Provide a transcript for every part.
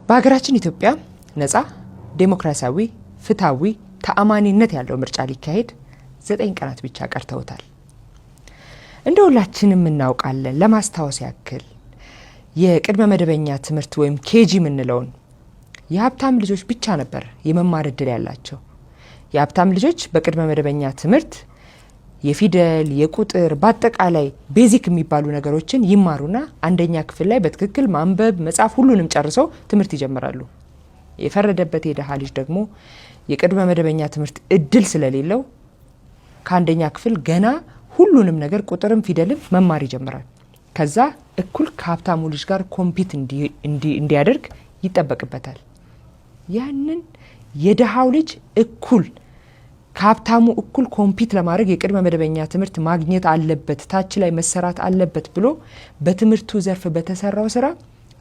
በሀገራችን ኢትዮጵያ ነፃ ዴሞክራሲያዊ ፍትሃዊ ተአማኒነት ያለው ምርጫ ሊካሄድ 9 ቀናት ብቻ ቀርተውታል። እንደ ሁላችንም እናውቃለን። ለማስታወስ ያክል የቅድመ መደበኛ ትምህርት ወይም ኬጂ የምንለውን የሀብታም ልጆች ብቻ ነበር የመማር እድል ያላቸው። የሀብታም ልጆች በቅድመ መደበኛ ትምህርት የፊደል የቁጥር በአጠቃላይ ቤዚክ የሚባሉ ነገሮችን ይማሩና አንደኛ ክፍል ላይ በትክክል ማንበብ መጻፍ ሁሉንም ጨርሰው ትምህርት ይጀምራሉ። የፈረደበት የደሃ ልጅ ደግሞ የቅድመ መደበኛ ትምህርት እድል ስለሌለው ከአንደኛ ክፍል ገና ሁሉንም ነገር ቁጥርም ፊደልም መማር ይጀምራል። ከዛ እኩል ከሀብታሙ ልጅ ጋር ኮምፒት እንዲያደርግ ይጠበቅበታል። ያንን የደሃው ልጅ እኩል ከሀብታሙ እኩል ኮምፒት ለማድረግ የቅድመ መደበኛ ትምህርት ማግኘት አለበት፣ ታች ላይ መሰራት አለበት ብሎ በትምህርቱ ዘርፍ በተሰራው ስራ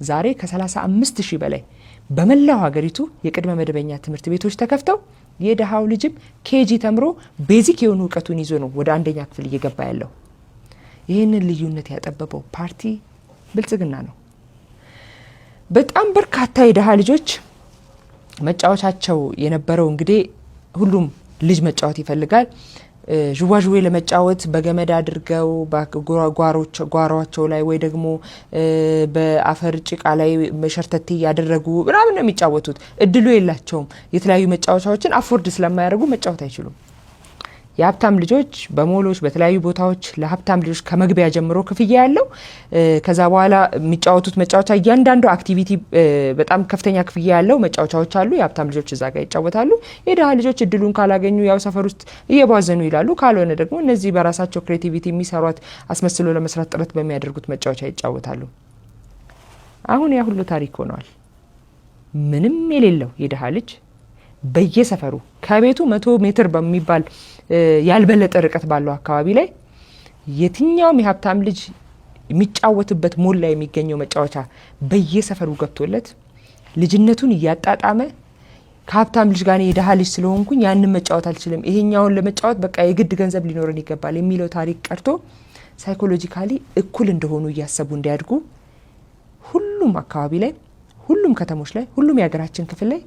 ዛሬ ከ35,000 በላይ በመላው ሀገሪቱ የቅድመ መደበኛ ትምህርት ቤቶች ተከፍተው የደሃው ልጅም ኬጂ ተምሮ ቤዚክ የሆኑ እውቀቱን ይዞ ነው ወደ አንደኛ ክፍል እየገባ ያለው። ይህንን ልዩነት ያጠበበው ፓርቲ ብልጽግና ነው። በጣም በርካታ የደሃ ልጆች መጫወቻቸው የነበረው እንግዲህ ሁሉም ልጅ መጫወት ይፈልጋል። ዥዋዥዌ ለመጫወት በገመድ አድርገው ጓሮቸው ላይ ወይ ደግሞ በአፈር ጭቃ ላይ ሸርተቴ ያደረጉ ምናምን ነው የሚጫወቱት። እድሉ የላቸውም። የተለያዩ መጫወቻዎችን አፎርድ ስለማያደርጉ መጫወት አይችሉም። የሀብታም ልጆች በሞሎች በተለያዩ ቦታዎች ለሀብታም ልጆች ከመግቢያ ጀምሮ ክፍያ ያለው ከዛ በኋላ የሚጫወቱት መጫወቻ እያንዳንዱ አክቲቪቲ በጣም ከፍተኛ ክፍያ ያለው መጫወቻዎች አሉ። የሀብታም ልጆች እዛ ጋር ይጫወታሉ። የደሃ ልጆች እድሉን ካላገኙ ያው ሰፈር ውስጥ እየባዘኑ ይላሉ። ካልሆነ ደግሞ እነዚህ በራሳቸው ክሬቲቪቲ የሚሰሯት አስመስሎ ለመስራት ጥረት በሚያደርጉት መጫወቻ ይጫወታሉ። አሁን ያ ሁሉ ታሪክ ሆኗል። ምንም የሌለው የደሃ ልጅ በየሰፈሩ ከቤቱ 100 ሜትር በሚባል ያልበለጠ ርቀት ባለው አካባቢ ላይ የትኛውም የሀብታም ልጅ የሚጫወትበት ሞል ላይ የሚገኘው መጫወቻ በየሰፈሩ ገብቶለት ልጅነቱን እያጣጣመ ከሀብታም ልጅ ጋር የደሃ ልጅ ስለሆንኩኝ ያንን መጫወት አልችልም፣ ይሄኛውን ለመጫወት በቃ የግድ ገንዘብ ሊኖረን ይገባል የሚለው ታሪክ ቀርቶ ሳይኮሎጂካሊ እኩል እንደሆኑ እያሰቡ እንዲያድጉ ሁሉም አካባቢ ላይ ሁሉም ከተሞች ላይ ሁሉም የሀገራችን ክፍል ላይ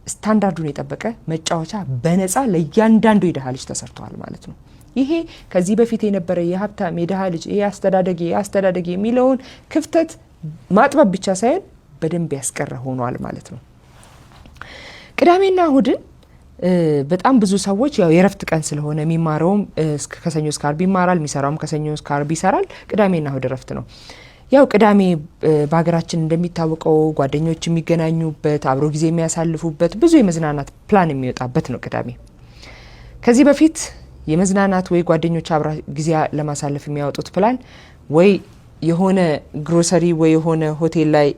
ስታንዳርዱን የጠበቀ መጫወቻ በነፃ ለእያንዳንዱ የደሃ ልጅ ተሰርተዋል ማለት ነው። ይሄ ከዚህ በፊት የነበረ የሀብታም የደሃ ልጅ ይሄ አስተዳደጌ የሚለውን ክፍተት ማጥበብ ብቻ ሳይሆን በደንብ ያስቀረ ሆኗል ማለት ነው። ቅዳሜና እሁድን በጣም ብዙ ሰዎች ያው የረፍት ቀን ስለሆነ የሚማረውም ከሰኞ እስከ ዓርብ ይማራል፣ የሚሰራውም ከሰኞ እስከ ዓርብ ይሰራል። ቅዳሜና እሁድ ረፍት ነው። ያው ቅዳሜ በሀገራችን እንደሚታወቀው ጓደኞች የሚገናኙበት አብሮ ጊዜ የሚያሳልፉበት ብዙ የመዝናናት ፕላን የሚወጣበት ነው ቅዳሜ። ከዚህ በፊት የመዝናናት ወይ ጓደኞች አብራ ጊዜ ለማሳለፍ የሚያወጡት ፕላን ወይ የሆነ ግሮሰሪ ወይ የሆነ ሆቴል ላይ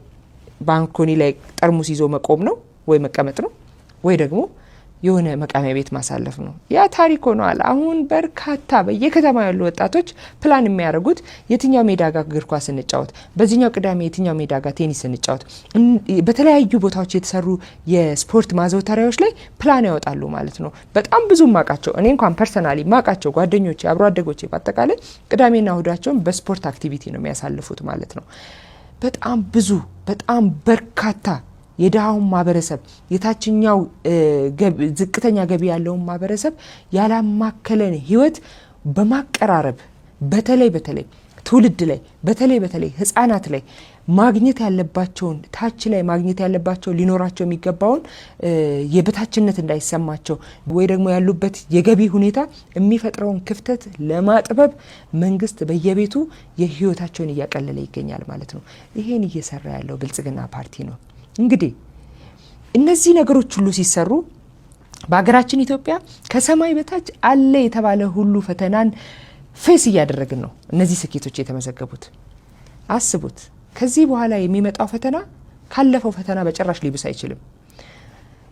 ባንኮኒ ላይ ጠርሙስ ይዞ መቆም ነው ወይ መቀመጥ ነው ወይ ደግሞ የሆነ መቃሚያ ቤት ማሳለፍ ነው። ያ ታሪክ ሆኗል። አሁን በርካታ በየከተማ ያሉ ወጣቶች ፕላን የሚያደርጉት የትኛው ሜዳ ጋር እግር ኳስ እንጫወት፣ በዚህኛው ቅዳሜ የትኛው ሜዳ ጋር ቴኒስ እንጫወት፣ በተለያዩ ቦታዎች የተሰሩ የስፖርት ማዘውተሪያዎች ላይ ፕላን ያወጣሉ ማለት ነው። በጣም ብዙ ማቃቸው እኔ እንኳን ፐርሰናሊ ማቃቸው ጓደኞቼ አብሮ አደጎቼ በአጠቃላይ ቅዳሜና እሁዳቸውን በስፖርት አክቲቪቲ ነው የሚያሳልፉት ማለት ነው። በጣም ብዙ በጣም በርካታ የደሃውን ማህበረሰብ የታችኛው ዝቅተኛ ገቢ ያለውን ማህበረሰብ ያላማከለን ህይወት በማቀራረብ በተለይ ትውልድ ላይ በተለይ ህፃናት ላይ ማግኘት ያለባቸውን ታች ላይ ማግኘት ያለባቸው ሊኖራቸው የሚገባውን የበታችነት እንዳይሰማቸው ወይ ደግሞ ያሉበት የገቢ ሁኔታ የሚፈጥረውን ክፍተት ለማጥበብ መንግስት በየቤቱ የህይወታቸውን እያቀለለ ይገኛል ማለት ነው። ይሄን እየሰራ ያለው ብልጽግና ፓርቲ ነው። እንግዲህ እነዚህ ነገሮች ሁሉ ሲሰሩ በሀገራችን ኢትዮጵያ ከሰማይ በታች አለ የተባለ ሁሉ ፈተናን ፌስ እያደረግን ነው እነዚህ ስኬቶች የተመዘገቡት። አስቡት፣ ከዚህ በኋላ የሚመጣው ፈተና ካለፈው ፈተና በጭራሽ ሊብስ አይችልም።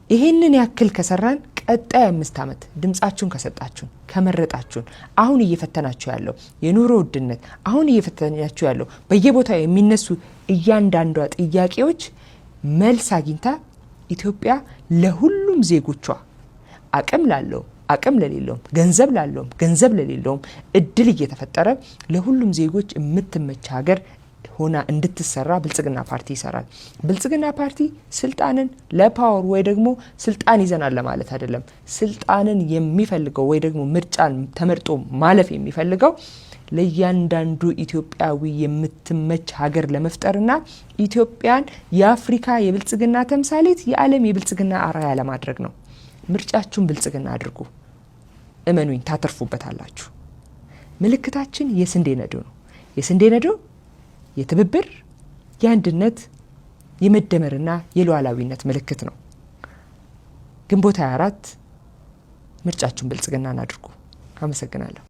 ይሄንን ያክል ከሰራን ቀጣይ 5 ዓመት ድምጻችሁን ከሰጣችሁን ከመረጣችሁን አሁን እየፈተናችሁ ያለው የኑሮ ውድነት አሁን እየፈተናችሁ ያለው በየቦታው የሚነሱ እያንዳንዷ ጥያቄዎች መልስ አግኝታ ኢትዮጵያ ለሁሉም ዜጎቿ አቅም ላለው አቅም ለሌለውም ገንዘብ ላለውም ገንዘብ ለሌለውም እድል እየተፈጠረ ለሁሉም ዜጎች የምትመች ሀገር ሆና እንድትሰራ ብልጽግና ፓርቲ ይሰራል። ብልጽግና ፓርቲ ስልጣንን ለፓወር ወይ ደግሞ ስልጣን ይዘናል ለማለት አይደለም። ስልጣንን የሚፈልገው ወይ ደግሞ ምርጫን ተመርጦ ማለፍ የሚፈልገው ለእያንዳንዱ ኢትዮጵያዊ የምትመች ሀገር ለመፍጠርና ኢትዮጵያን የአፍሪካ የብልጽግና ተምሳሌት የዓለም የብልጽግና አርአያ ለማድረግ ነው። ምርጫችሁን ብልጽግና አድርጉ። እመኑኝ ታተርፉበታላችሁ። ምልክታችን የስንዴ ነዶ ነው። የስንዴ ነዶ የትብብር፣ የአንድነት፣ የመደመርና የሉዓላዊነት ምልክት ነው። ግንቦት 24 ምርጫችሁን ብልጽግናን አድርጉ። አመሰግናለሁ።